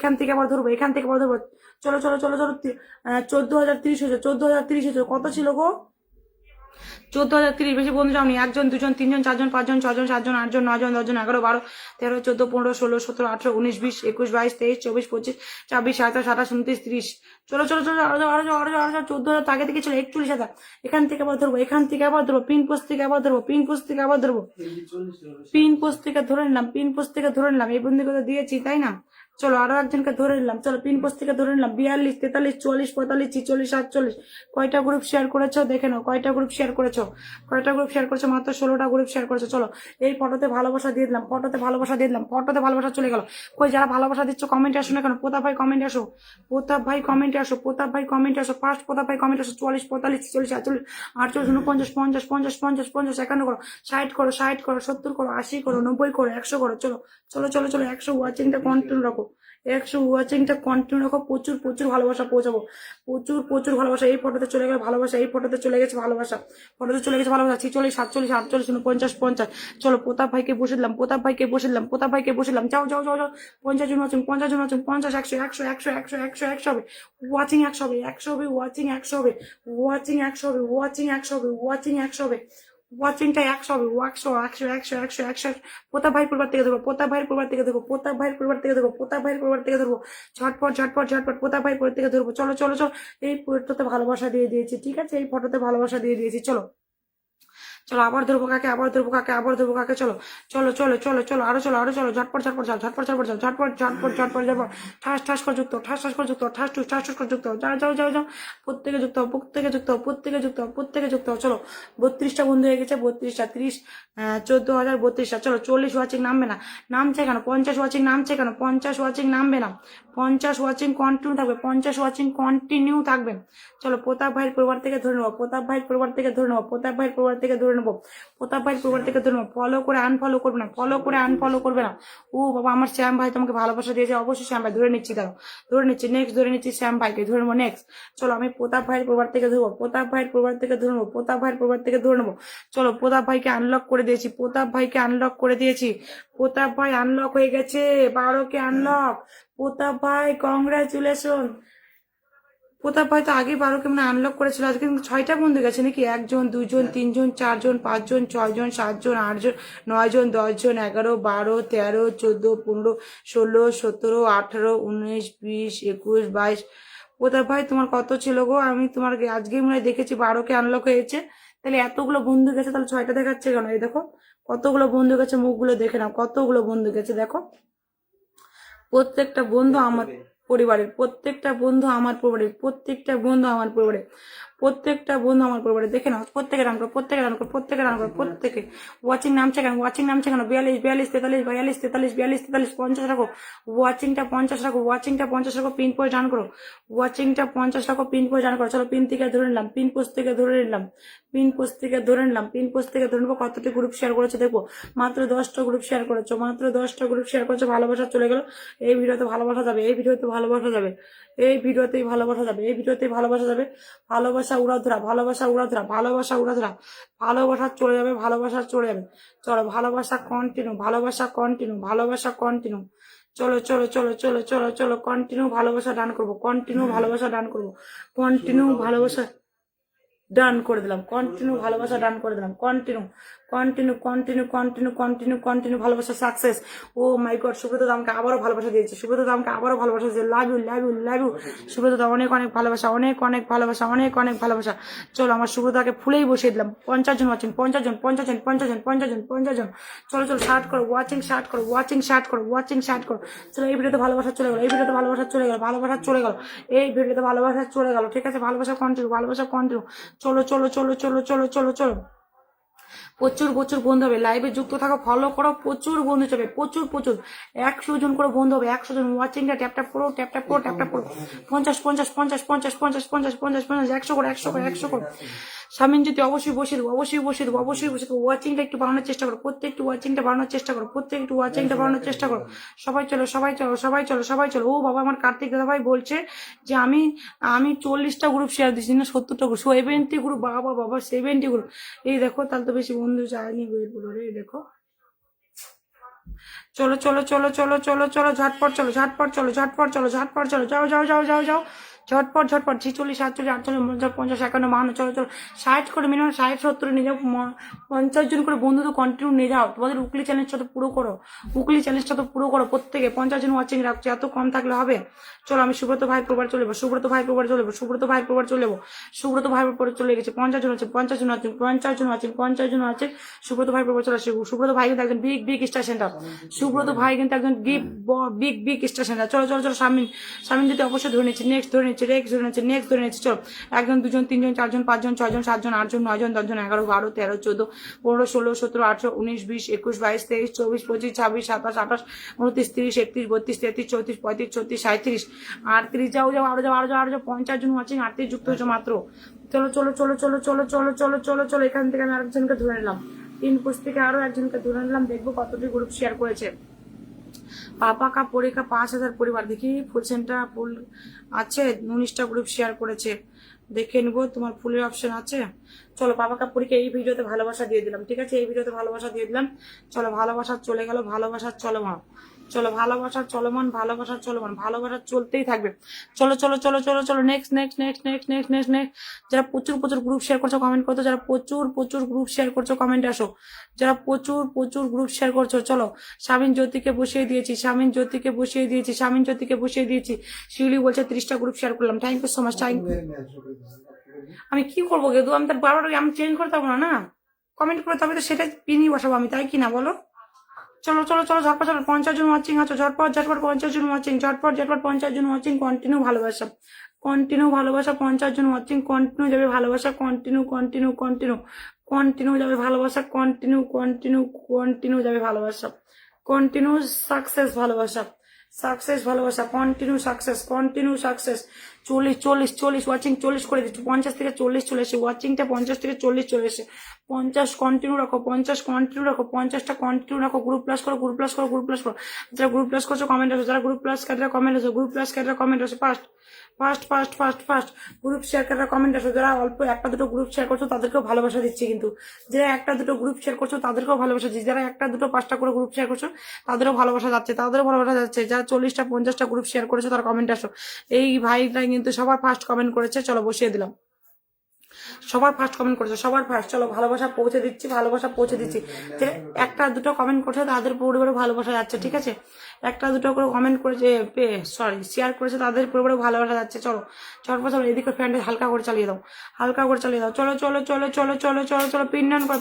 এখান থেকে আবার ধরবো, এখান থেকে আবার ধরবো। চলো চলো চলো চলো, 14,030 হয়েছে, 14,030 হয়েছে। কত ছিল গো? 14,030। বেশি বন্ধু যাওনি। 1 জন 2 জন 3 জন 4 জন 5 জন 6 জন 7 জন 8 জন 9 জন 10 জন 11 12 13 14 15 16 17 18 19 20 21 22 23 24 25 26 27 28 29 30। চলো চলো চলো, আরো আরো আরো আরো 14,000 আগে থেকে ছিল 41,000। এখান থেকে আবার ধরবো, এখান থেকে আবার ধরবো, পিন পোস্ট থেকে আবার ধরবো, পিন পোস্ট থেকে আবার ধরবো, পিন পোস্ট থেকে ধরে নিলাম, পিন পোস্ট থেকে ধরে নিলাম। এই বন্ধুকে তো দিয়েছি তাই না? চলো আরো একজনকে ধরে নিলাম। চলো পিন পোস্ট থেকে ধরে নিলাম। 42 43 44 45 46 47। কয়টা গ্রুপ শেয়ার করেছো দেখে নাও, কয়টা গ্রুপ শেয়ার করেছো, কয়টা গ্রুপ শেয়ার করেছো? মাত্র 16টা গ্রুপ শেয়ার করেছো। চলো এই ফটোতে ভালোবাসা দিয়ে দিলাম, ফটোতে ভালোবাসা দিয়ে দিলাম, ফটোতে ভালোবাসা চলে গেল। কই যারা ভালোবাসা দিচ্ছ কমেন্টে আসো না কেন? প্রতাপ ভাই কমেন্টে আসো, প্রতাপ ভাই কমেন্টে আসো, প্রতাপ ভাই কমেন্টে আসো, ফার্স্ট প্রতাপ ভাই কমেন্টে আসো। 44 45 46 48 48 49 50 50 50 50 51 করো, 60 করো, 60 করো, 70 করো, 80 করো, 90 করো, 100 করো। চলো চলো চলো চলো, 100 ওয়াচিংটা কন্টিনিউ রাখো, 100 ওয়াচিংটা কন্টিনিউ রাখো। প্রচুর প্রচুর ভালোবাসা পৌঁছাবো, প্রচুর প্রচুর ভালোবাসা। এই ফটোতে চলে গেল ভালোবাসা, এই ফটোতে চলে গেছে ভালোবাসা, ফটোতে চলে গেছে ভালোবাসা। 46 47 48 49 50। চলো প্রতাপ ভাইকে বসে দিলাম, প্রতাপ ভাইকে বসে দিলাম, প্রতাপ ভাইকে বসে দিলাম। যাও যাও যাও যাও, 50 জন ওয়াচিং, 50 জন ওয়াচিং, 50 100 100 100 100 100 100 হবে ওয়াচিং, 100 হবে, 100 হবে ওয়াচিং, 100 হবে ওয়াচিং, 100 হবে ওয়াচিং, 100 হবে ওয়াচিং, 100 হবে ওয়াচিংটা, 100 হবে 100 100 100 100 100। প্রতাপ ভাইয়ের পরিবার থেকে ধরবো, প্রতাপ ভাইয়ের পরিবার থেকে ধরবো, প্রতাপ ভাইয়ের পরিবার থেকে ধরবো, প্রতাপ ভাইয়ের পরিবার থেকে ধরবো। ঝটপট ঝটপট ঝটপট প্রতাপ ভাইয়ের পরিবার থেকে ধরবো। চলো চলো চলো, এই ফটোতে ভালোবাসা দিয়ে দিয়েছি, ঠিক আছে? এই ফটোতে ভালোবাসা দিয়ে দিয়েছি। চলো চলো আবার ধরবো কাকে, আবার ধরবো কাকে, আবার ধরবো কাকে। চলো চলো চলো চলো চলো, আরো চলো আরো চলো, ঝটপট ঝটপট যাও, ঝটপট ঝটপট যাও, ঝটপট ঝটপট ঝটপট যাবো। ঠাস ঠাস করে যুক্ত, ঠাস ঠাস করে যুক্ত, ঠাস টুস ঠাস টুস করে যুক্ত। যাও যাও যাও যাও, প্রত্যেকে যুক্ত, প্রত্যেকে যুক্ত, প্রত্যেকে যুক্ত, প্রত্যেকে যুক্ত। চলো 32টা বন্ধু হয়ে গেছে, 32টা 30 14,032টা। চলো 40 ওয়াচিং নামবে না, নামছে কেন? 50 ওয়াচিং নামছে কেন? 50 ওয়াচিং নামবে না, 50 ওয়াচিং কন্টিনিউ থাকবে, 50 ওয়াচিং কন্টিনিউ থাকবে। চলো প্রতাপ ভাইয়ের পরিবার থেকে ধরে নেবো, প্রতাপ ভাইয়ের পরিবার থেকে ধরে নেবো, প্রতাপ ভাইয়ের পরিবার থেকে ধরে নেবো, প্রতাপ ভাইয়ের পরিবার থেকে ধরে নেবো। ফলো করে আনফলো করবে না, ফলো করে আনফলো করবে না। ও বাবা, আমার শ্যাম ভাই তোমাকে ভালোবাসা দিয়েছে, অবশ্যই শ্যাম ভাই ধরে নিচ্ছি, দাঁড়াও ধরে নিচ্ছি, নেক্সট ধরে নিচ্ছি, শ্যাম ভাইকে ধরে নেবো নেক্সট। চলো আমি প্রতাপ ভাইয়ের পরিবার থেকে ধরবো, প্রতাপ ভাইয়ের পরিবার থেকে ধরে নেবো, প্রতাপ ভাইয়ের পরিবার থেকে ধরে নেবো। চলো প্রতাপ ভাইকে আনলক করে দিয়েছি, প্রতাপ ভাইকে আনলক করে দিয়েছি, প্রতাপ ভাই আনলক হয়ে গেছে, 12কে আনলক। প্রতাপ ভাই কংগ্রাচুলেশন। প্রতাপ ভাই তো আগে 12কে মানে আনলক করেছিল, আজকে কিন্তু 6টা বন্ধু গেছে নাকি? 1 জন 2 জন 3 জন 4 জন 5 জন 6 জন 7 জন 8 জন 9 জন 10 জন 11 12 13 14 15 16 17 18 19 20 21 22। প্রতাপ ভাই তোমার কত ছিল গো? আমি তোমার আজকে মনে হয় দেখেছি 12কে আনলক হয়েছে। তাহলে এতগুলো বন্ধু গেছে, তাহলে 6টা দেখাচ্ছে কেন? এই দেখো কতগুলো বন্ধু গেছে, মুখগুলো দেখে নাও, কতগুলো বন্ধু গেছে দেখো। প্রত্যেকটা বন্ধু আমার পরিবারের, প্রত্যেকটা বন্ধু আমার পরিবারের, প্রত্যেকটা বন্ধু আমার পরিবারের, প্রত্যেকটা বন্ধু আমার পরিবারে। দেখে নাও, প্রত্যেকে রান করো, প্রত্যেকে রান করো, প্রত্যেকে রান করো, প্রত্যেকে। ওয়াচিং নামছে কেন? ওয়াচিং নামছে কেন? 42 42 43 42 43 42 43 50 রাখো, ওয়াচিংটা 50 রাখো, ওয়াচিংটা 50 রাখো, পিন করে রান করো, ওয়াচিংটা 50 রাখো, পিন করে রান করো। চলো পিন থেকে ধরে নিলাম, পিন পোস্ট থেকে ধরে নিলাম, পিন পোস্ট থেকে ধরে নিলাম, পিন পোস্ট থেকে ধরে নেবো। কতটি গ্রুপ শেয়ার করেছো দেখবো, মাত্র 10টা গ্রুপ শেয়ার করেছো, মাত্র 10টা গ্রুপ শেয়ার করেছো। ভালোবাসা চলে গেল। এই ভিডিওতে ভালোবাসা যাবে, এই ভিডিওতে ভালোবাসা যাবে, এই ভিডিওতেই ভালোবাসা যাবে, এই ভিডিওতেই ভালোবাসা যাবে। ভালোবাসা উড়াধরা, ভালোবাসা উড়াধরা, ভালোবাসা উড়াধরা, ভালোবাসা চলে যাবে, ভালোবাসা চলে যাবে। চলো ভালোবাসা কন্টিনিউ, ভালোবাসা কন্টিনিউ, ভালোবাসা কন্টিনিউ। চলো চলো চলো চলো চলো চলো, কন্টিনিউ ভালোবাসা ডান করবো, কন্টিনিউ ভালোবাসা ডান করবো, কন্টিনিউ ভালোবাসা ডান করে দিলাম, কন্টিনিউ ভালোবাসা ডান করে দিলাম, continue continue continue continue continue continue ভালোবাসা সাকসেস। ও মাই গড, সুব্রত দা আমাকে আবারও ভালোবাসা দিয়েছে, সুব্রত দা আমাকে আবারও ভালোবাসা দিয়েছে। Love you love you love you Subrata দা, অনেক অনেক ভালোবাসা, অনেক অনেক ভালোবাসা, অনেক অনেক ভালোবাসা। চলো আমার সুব্রতকে ফুলেই বসিয়ে দিলাম। 50 জন ওয়াচিং, 50 জন 50 জন 50 জন 50 জন 50 জন। চলো চলো শার্ট করো, ওয়াচিং শার্ট করো, ওয়াচিং শার্ট করো, ওয়াচিং শার্ট করো। চলো এই ভিডিওতে ভালোবাসা চলে গেল, এই ভিডিওতে ভালোবাসা চলে গেল, ভালোবাসা চলে গেল, এই ভিডিওতে ভালোবাসা চলে গেল, ঠিক আছে? ভালোবাসা কন্টিনিউ, ভালোবাসা কন্টিনিউ। চলো চলো চলো চলো চলো চলো চলো, প্রচুর প্রচুর বন্ধু হবে, লাইভে যুক্ত থাকো, ফলো করো, প্রচুর বন্ধু যাবে, প্রচুর প্রচুর। 100 জন করে বন্ধু হবে, 100 জন। ওয়াচিংটা ট্যাপ ট্যাপ করো, ট্যাপ ট্যাপ করো, ট্যাপ ট্যাপ করো। 50 50 50 50 50 50 50 50 100 করে, 100 করে, 100 করে। সামিন যদি অবশ্যই বসে দেবো, অবশ্যই বসে দেবো, অবশ্যই বসে দেবো। ওয়াচিংটা একটু বাড়ানোর চেষ্টা করো, প্রত্যেকটু ওয়াচিংটা বাড়ানোর চেষ্টা করো, প্রত্যেকটু ওয়াচিংটা বাড়ানোর চেষ্টা করো। সবাই চলো, সবাই চলো, সবাই চলো, সবাই চলো। ও বাবা, আমার কার্তিক দাদা ভাই বলছে যে আমি আমি 40টা গ্রুপ শেয়ার দিচ্ছি না, 70টা গ্রুপ, 70 গ্রুপ, বাবা বাবা 70 গ্রুপ। এই দেখো, তাহলে তো বেশি বন্ধু যায়নি বইয়ের পুরো রে, দেখো চলো চলো চলো চলো চলো চলো ঝটপট চলো ঝটপট চলো ঝটপট চলো ঝটপট চলো যাও যাও যাও যাও যাও ঝটপট ঝটপট 46 47 48 49 50 51 52 চলো চলো 60 করে মিনিমাম 60 70 নিয়ে যাও 50 জন করে বন্ধু তো কন্টিনিউ নিয়ে যাও তোমাদের উকলি চ্যালেঞ্জটা তো পুরো করো উকলি চ্যালেঞ্জটা তো পুরো করো প্রত্যেকে 50 জন ওয়াচিং রাখছে এত কম থাকলে হবে চলো আমি সুব্রত ভাই প্রবার চলে যাবো সুব্রত ভাই প্রবার চলে যাবো সুব্রত ভাই প্রবার চলে যাবো সুব্রত ভাই প্রবার চলে গেছে 50 জন আছে 50 জন আছে 50 জন আছে 50 জন আছে সুব্রত ভাই প্রবার চলে আসে সুব্রত ভাই কিন্তু একজন big big star centre Subrata ভাই কিন্তু একজন বিগ বিগ স্টার সেন্টার চলো চলো চলো শামিন শামিন যদি অবশ্যই ধরে নিচ্ছে নেক্সট ধরে নিচ্ছে নেক্সট ধরে নিচ্ছে নেক্সট ধরে নিচ্ছে চলো 1 জন 2 জন 3 জন 4 জন 5 জন 6 জন 7 জন 8 জন 9 জন 10 জন 11 12 13 14 15 16 17 18 19 20 21 22 23 24 25 26 27 28 29 30 31 32 33 34 35 36 37 38 যাও যাও আরো যাও আরো যাও আরো যাও 50 জন ওয়াচিং 38 যুক্ত হয়েছে মাত্র চলো চলো চলো চলো চলো চলো চলো চলো চলো এখান থেকে আমি আরেকজনকে ধরে নিলাম 3 পোস্ট থেকে আরো একজনকে ধরে নিলাম দেখবো কতটি গ্রুপ শেয়ার করেছে पापा का परीक्षा 5000 পরিবার দেখি ফুল সেন্টার ফুল আছে 19টা গ্রুপ শেয়ার করেছে দেখে নিবো তোমার ফুলের অপশন আছে চলো পাপা কা পরীক্ষা এই ভিডিওতে ভালোবাসা দিয়ে দিলাম ঠিক আছে এই ভিডিওতে ভালোবাসা দিয়ে দিলাম চলো ভালোবাসা চলে গেল ভালোবাসা চলমান চলো ভালোবাসা চলমান ভালোবাসা চলমান ভালোবাসা চলতেই থাকবে চলো চলো চলো চলো চলো next next next next next next next যারা প্রচুর প্রচুর গ্রুপ শেয়ার করছো কমেন্ট করছো যারা প্রচুর প্রচুর গ্রুপ শেয়ার করছো কমেন্ট আসো যারা প্রচুর প্রচুর গ্রুপ শেয়ার করছো চলো শামিন জ্যোতিকে বসিয়ে দিয়েছি শামিন জ্যোতিকে বসিয়ে দিয়েছি শামিন জ্যোতিকে বসিয়ে দিয়েছি শিউলি বলছে 30টা গ্রুপ শেয়ার করলাম thank you so much thank আমি কি করবো গেদু আমি তার বারবার আমি চেঞ্জ করতে পারবো না কমেন্ট করে তবে তো সেটা পিনই বসাবো আমি তাই কি না বলো চলো চলো চলো ঝটপট চলো 50 জন ওয়াচিং আছো ঝটপট ঝটপট 50 জন ওয়াচিং ঝটপট ঝটপট 50 জন ওয়াচিং কন্টিনিউ ভালোবাসা 50 জন ওয়াচিং কন্টিনিউ যাবে ভালোবাসা কন্টিনিউ কন্টিনিউ কন্টিনিউ কন্টিনিউ যাবে ভালোবাসা কন্টিনিউ কন্টিনিউ কন্টিনিউ যাবে ভালোবাসা কন্টিনিউ সাকসেস ভালোবাসা সাকসেস ভালোবাসা কন্টিনিউ সাকসেস 40 ওয়াচিং 40 করে দিচ্ছি 50 থেকে 40 চলে এসে ওয়াচিংটা 50 থেকে 40 চলে এসে 50 কন্টিনিউ রাখো 50 কন্টিনিউ রাখো 50টা কন্টিনিউ রাখো গ্রুপ প্লাস করো গ্রুপ প্লাস করো গ্রুপ প্লাস করো যারা গ্রুপ প্লাস করছো কমেন্ট আসো যারা গ্রুপ প্লাস কাটরা কমেন্ট আসো গ্রুপ প্লাস কাটরা কমেন্ট আসো first first first first first group share Katra comment আসো যারা অল্প একটা দুটো গ্রুপ শেয়ার করছো তাদেরকেও ভালোবাসা দিচ্ছি কিন্তু যারা একটা দুটো গ্রুপ শেয়ার করছো তাদেরকেও ভালোবাসা দিচ্ছি যারা একটা দুটো 5টা করে গ্রুপ শেয়ার করছো তাদেরও ভালোবাসা যাচ্ছে তাদেরও ভালোবাসা যাচ্ছে যারা 40টা 50টা গ্রুপ শেয়ার করেছো তারা কমেন্ট আসো এই ভাইটা কিন্তু সবার ফার্স্ট কমেন্ট করেছে চলো বসিয়ে দিলাম সবার ফার্স্ট কমেন্ট করেছে সবার ফার্স্ট চলো ভালোবাসা পৌঁছে দিচ্ছি যে একটা দুটো কমেন্ট করছে তাদের পরিবারে ভালোবাসা যাচ্ছে ঠিক আছে একটা দুটো করে কমেন্ট করেছে শেয়ার করেছে তাদের পরিবারে ভালোবাসা যাচ্ছে চলো চটপট চলো এদিকে ফ্যানটা হালকা করে চালিয়ে দাও চলো চলো চলো চলো চলো চলো চলো পিন ডাউন করো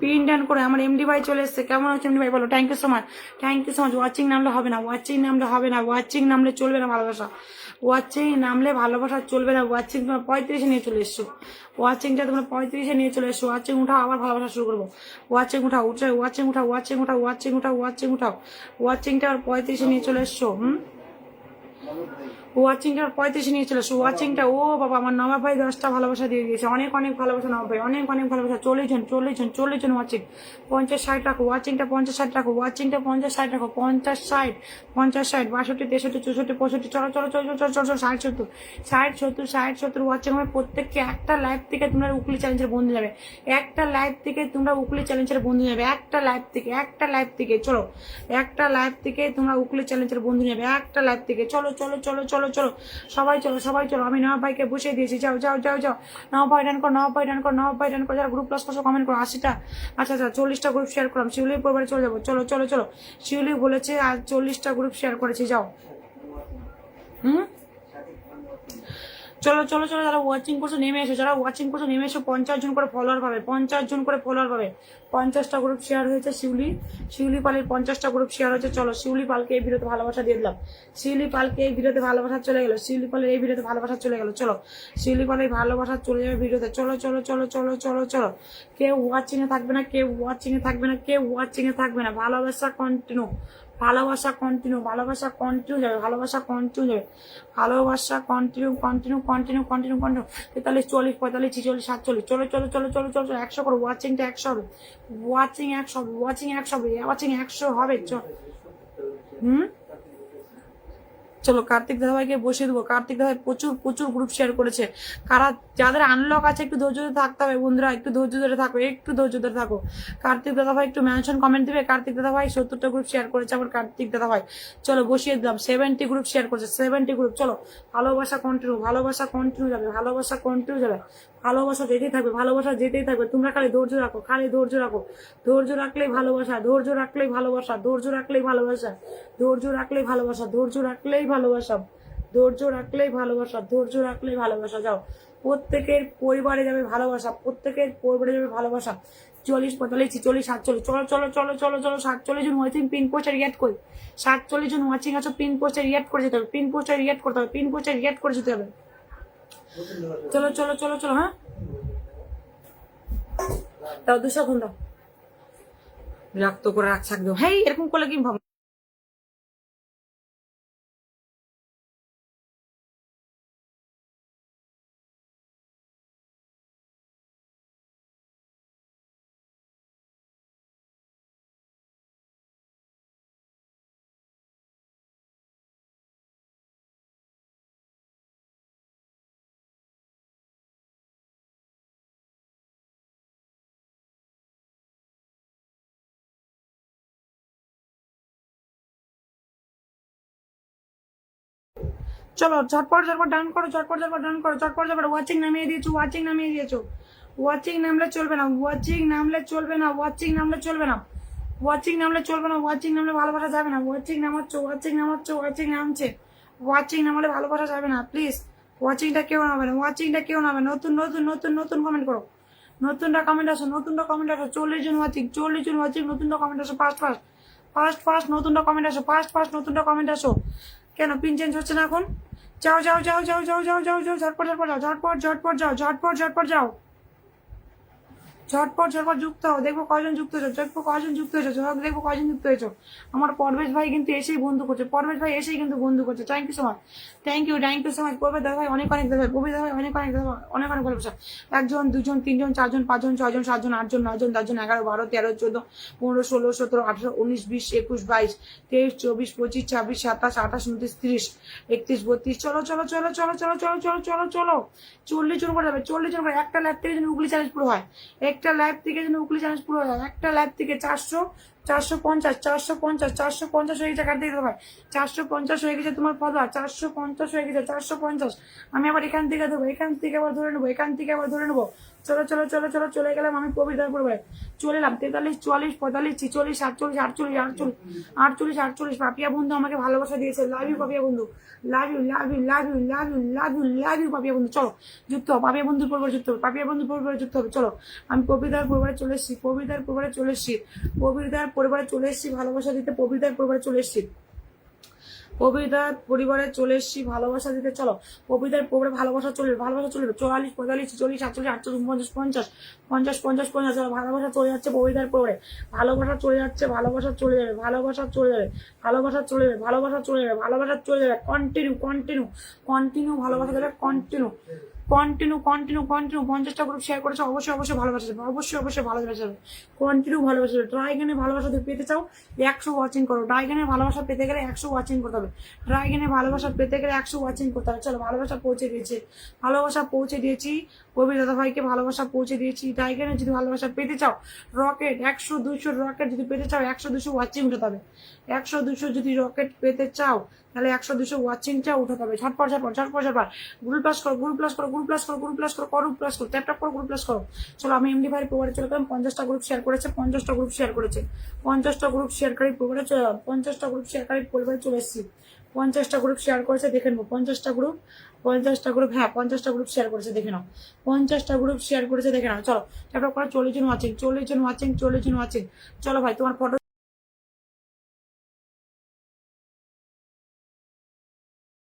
পিন ডাউন করে আমার এমডি ভাই চলে এসছে কেমন হচ্ছে এমডি ভাই বলো thank you so much watching নামলে হবে না ওয়াচিং নামলে চলবে না ভালোবাসা ওয়াচিং নামলে ভালোবাসা চলবে না ওয়াচিং তোমার 35 নিয়ে চলে এসছো ওয়াচিংটা তোমরা 35 নিয়ে চলে এসছো ওয়াচিং উঠাও আবার ভালোবাসা শুরু করবো ওয়াচিং উঠাও ওয়াচিংটা আর 35 নিয়ে চলে এসছো ওয়াচিংটা 35 নিয়ে চলে এসছো ওয়াচিংটা ও বাবা আমার নবাব ভাই 10টা ভালোবাসা দিয়ে দিয়েছে অনেক অনেক ভালোবাসা নবাব ভাই অনেক অনেক ভালোবাসা 40 জন ওয়াচিং 50 60 রাখো ওয়াচিংটা 50 60 রাখো ওয়াচিংটা 50 60 রাখো 50 60 62 63 64 65 চলো চলো চলো চলো চলো 60 70 ওয়াচিং হবে প্রত্যেককে একটা লাইভ থেকে তোমরা উকলি চ্যালেঞ্জের বন্ধু যাবে একটা লাইভ থেকে তোমরা উকলি চ্যালেঞ্জের বন্ধু যাবে একটা লাইভ থেকে চলো একটা লাইভ থেকে তোমরা উকলি চ্যালেঞ্জের বন্ধু যাবে একটা লাইভ থেকে চলো চলো চলো চলো চলো সবাই চলো আমি নবাব ভাইকে বসিয়ে দিয়েছি যাও নবাব ভাই ডান করো যারা গ্রুপ প্লাস করছো কমেন্ট করো 80টা আচ্ছা 40টা গ্রুপ শেয়ার করলাম শিউলির পরিবারে চলে যাবো চলো চলো চলো শিউলি বলেছে আর 40টা গ্রুপ শেয়ার করেছি যাও চলো চলো চলো যারা ওয়াচিং করছো নেমে এসো 50 জন করে ফলোয়ার পাবে 50টা গ্রুপ শেয়ার হয়েছে শিউলি পালের 50টা গ্রুপ শেয়ার হয়েছে চলো শিউলি পালকে এই ভিডিওতে ভালোবাসা দিয়ে দিলাম শিউলি পালকে এই ভিডিওতে ভালোবাসা চলে গেল শিউলি পালের এই ভিডিওতে ভালোবাসা চলে গেল চলো শিউলি পালের ভালোবাসা চলে যাবে ভিডিওতে চলো চলো চলো চলো চলো চলো কেউ ওয়াচিং এ থাকবে না ভালোবাসা কন্টিনিউ যাবে 43 40 45 46 47 চলো চলো চলো চলো চলো 100 করো ওয়াচিংটা 100 হবে ওয়াচিং 100 হবে চলো কার্তিক দাদাভাইকে বসিয়ে দেবো। কার্তিক দাদাভাই প্রচুর প্রচুর গ্রুপ শেয়ার করেছে। কারা যাদের আনলক আছে একটু ধৈর্য ধরে থাকতে হবে বন্ধুরা, একটু ধৈর্য ধরে থাকো, একটু ধৈর্য ধরে থাকো। কার্তিক দাদাভাই একটু মেনশন কমেন্ট দিবে। কার্তিক দাদাভাই 70টা গ্রুপ শেয়ার করেছে আমার কার্তিক দাদাভাই। চলো বসিয়ে দিলাম। 70 গ্রুপ শেয়ার করেছে, 70 গ্রুপ। চলো ভালোবাসা কন্টিনিউ, ভালোবাসা কন্টিনিউ যাবে, ভালোবাসা কন্টিনিউ যাবে, ভালোবাসা যেতেই থাকবে, ভালোবাসা যেতেই থাকবে। তোমরা খালি ধৈর্য রাখো, খালি ধৈর্য রাখো। ধৈর্য রাখলেই ভালোবাসা, ধৈর্য রাখলেই ভালোবাসা, ধৈর্য রাখলেই ভালোবাসা, ধৈর্য রাখলেই ভালোবাসা, ধৈর্য রাখলেই ভালোবাসা, ধৈর্য রাখলেই ভালোবাসা, ধৈর্য রাখলেই ভালোবাসা। যাও, প্রত্যেকের পরিবারে যাবে ভালোবাসা, প্রত্যেকের পরিবারে যাবে ভালোবাসা। 40, 45, 40, 47। চলো চলো চলো চলো চলো 47 জন ওয়াচিং পিন পোস্টার রিয়াক্ট করি। 47 জন ওয়াচিং আছো, পিন পোস্টার রিয়াক্ট করে যেতে হবে, পিন পোস্টার রিয়াক্ট করতে হবে, পিন পোস্টার রিয়াক্ট করে যেতে হবে। চলো চলো চলো চলো। হ্যাঁ দাও 2 সেকেন্ড দাও। বিরক্ত করে রাখছে একদম। হেই এরকম করলে কি ভাব। চলো ঝটপট ঝটপট ডান করো, ঝটপট ঝটপট ডান করো, ঝটপট ঝটপট। ওয়াচিং নামিয়ে দিয়েছো, ওয়াচিং নামিয়ে দিয়েছো। ওয়াচিং নামলে চলবে না, ওয়াচিং নামলে চলবে না, ওয়াচিং নামলে চলবে না, ওয়াচিং নামলে চলবে না, ওয়াচিং নামলে ভালোবাসা যাবে না। ওয়াচিং নামাচ্ছ, ওয়াচিং নামাচ্ছ, ওয়াচিং নামছে। ওয়াচিং নামালে ভালোবাসা যাবে না প্লিজ। ওয়াচিংটা কেউ নামবে না, ওয়াচিংটা কেউ নামবে। নতুন নতুন নতুন নতুন কমেন্ট করো, নতুনটা কমেন্ট আসো, নতুনটা কমেন্ট আসো। 40 জন ওয়াচিং, 40 জন ওয়াচিং, নতুনটা কমেন্ট আসো। ফার্স্ট ফার্স্ট ফার্স্ট ফার্স্ট নতুনটা কমেন্ট আসো, ফার্স্ট ফার্স্ট নতুনটা কমেন্ট আসো। কেন পিন চেঞ্জ হচ্ছে না এখন? যাও যাও যাও যাও যাও যাও যাও যাও, ঝটপট ঝটপট যাও, ঝটপট ঝটপট যাও, ঝটপট ঝটপট যাও, ঝটপট ঝটপট যুক্ত হও। দেখবো কয়জন যুক্ত হয়েছো, দেখবো কয়জন যুক্ত হয়েছো, দেখবো কয়জন যুক্ত হয়েছো। আমার পরবেশ ভাই কিন্তু এসেই বন্ধু করছে, পরবেশ ভাই এসেই কিন্তু বন্ধু করছে। Thank you so much, thank you so much. Parbesh দাদা ভাই অনেক অনেক দাদা ভাই, পবিতা ভাই অনেক অনেক দাদা, অনেক অনেক ভালোবাসা। 1 জন 2 জন 3 জন 4 জন 5 জন 6 জন 7 জন 8 জন 9 জন 10 জন 11 12 13 14 15 16 17 18 19 20 21 22 23 24 25 26 27 28 29 30 31 32। চলো চলো চলো চলো চলো চলো চলো চলো চলো। 40 জন করে যাবে, 40 জন করে। একটা ল্যাব থেকে যেন উগলি চ্যালেঞ্জ পুরো হয়, একটা ল্যাব থেকে যেন উগলি চ্যালেঞ্জ পুরো হয়। একটা ল্যাব থেকে 400 450 450 450 হয়ে গেছে। কাটতে দিতে ভাই 450 হয়ে গেছে তোমার পদা, 450 হয়ে গেছে, 450। আমি আবার এখান থেকে দেবো, এখান থেকে আবার ধরে নেবো, এখান থেকে আবার ধরে নেবো। চলো চলো চলো চলো চলে গেলাম আমি কবিতার পরিবারে। চলে এলাম 43 44 45 46 47 48 48 48 48। পাপিয়া বন্ধু আমাকে ভালোবাসা দিয়েছে। লাভ ইউ পাপিয়া বন্ধু, love you love you love you love you love you love you Papiya বন্ধু। চলো যুক্ত হও, পাপিয়া বন্ধুর পরিবারে যুক্ত হবে, পাপিয়া বন্ধুর পরিবারে যুক্ত হবে। চলো আমি কবিতার পরিবারে চলে এসেছি, কবিতার পরিবারে চলে এসেছি, কবিতার পরিবারে চলে এসেছি ভালোবাসা দিতে, কবিতার পরিবারে চলে এসেছি, কবিতার পরিবারে চলে এসেছি ভালোবাসা দিতে। চলো কবিতার পরিবারে ভালোবাসা চলবে, ভালোবাসা চলবে। 44 45 46 47 48 49 50 50 50 50। চলো ভালোবাসা চলে যাচ্ছে কবিতার পরিবারে, ভালোবাসা চলে যাচ্ছে, ভালোবাসা চলে যাবে, ভালোবাসা চলে যাবে, ভালোবাসা চলে যাবে, ভালোবাসা চলে যাবে, ভালোবাসা চলে যাবে। কন্টিনিউ কন্টিনিউ কন্টিনিউ ভালোবাসা দেবে, কন্টিনিউ কন্টিনিউ কন্টিনিউ কন্টিনিউ। 50টা গ্রুপ শেয়ার করেছে, অবশ্যই অবশ্যই ভালোবাসা যাবে, অবশ্যই অবশ্যই ভালোবাসা যাবে। কন্টিনিউ ভালোবাসা যাবে। ড্রাইগনের ভালোবাসা পেতে চাও 100 ওয়াচিং করো। ড্রাইগনের ভালোবাসা পেতে গেলে 100 ওয়াচিং করতে হবে। ড্রাইগনের ভালোবাসা পেতে গেলে 100 ওয়াচিং করতে হবে। চলো ভালোবাসা পৌঁছে দিয়েছি, ভালোবাসা পৌঁছে দিয়েছি, কবি দাদা ভাইকে ভালোবাসা পৌঁছে দিয়েছি। ড্রাইগনের যদি ভালোবাসা পেতে চাও, রকেট 100 200 রকেট যদি পেতে চাও 100 200 ওয়াচিং উঠাতে হবে। 100 200 যদি রকেট পেতে চাও তাহলে 100 200 ওয়াচিংটা উঠাতে হবে। ঝটপট ঝটপট ঝটপট ঝটপট গ্রুপ প্লাস করো, গ্রুপ প্লাস করো, গ্রুপ প্লাস করো, গ্রুপ প্লাস করো, গ্রুপ প্লাস করো, ট্যাপ ট্যাপ করো, গ্রুপ প্লাস করো। চলো আমি এমডি ভাইয়ের পরিবারে চলে গেলাম। 50টা গ্রুপ শেয়ার করেছে, 50টা গ্রুপ শেয়ার করেছে, 50টা গ্রুপ শেয়ারকারী পরিবারে চলে গেলাম, 50টা গ্রুপ শেয়ারকারী পরিবারে চলে এসেছি। 50টা গ্রুপ শেয়ার করেছে দেখে নেবো, 50টা গ্রুপ, 50টা গ্রুপ, হ্যাঁ 50টা গ্রুপ শেয়ার করেছে দেখে নাও, 50টা গ্রুপ শেয়ার করেছে দেখে নাও। চলো ট্যাপ ট্যাপ করো। 40 জন ওয়াচিং, 40 জন ওয়াচিং, 40 জন ওয়াচিং। চলো ভাই তোমার ফটো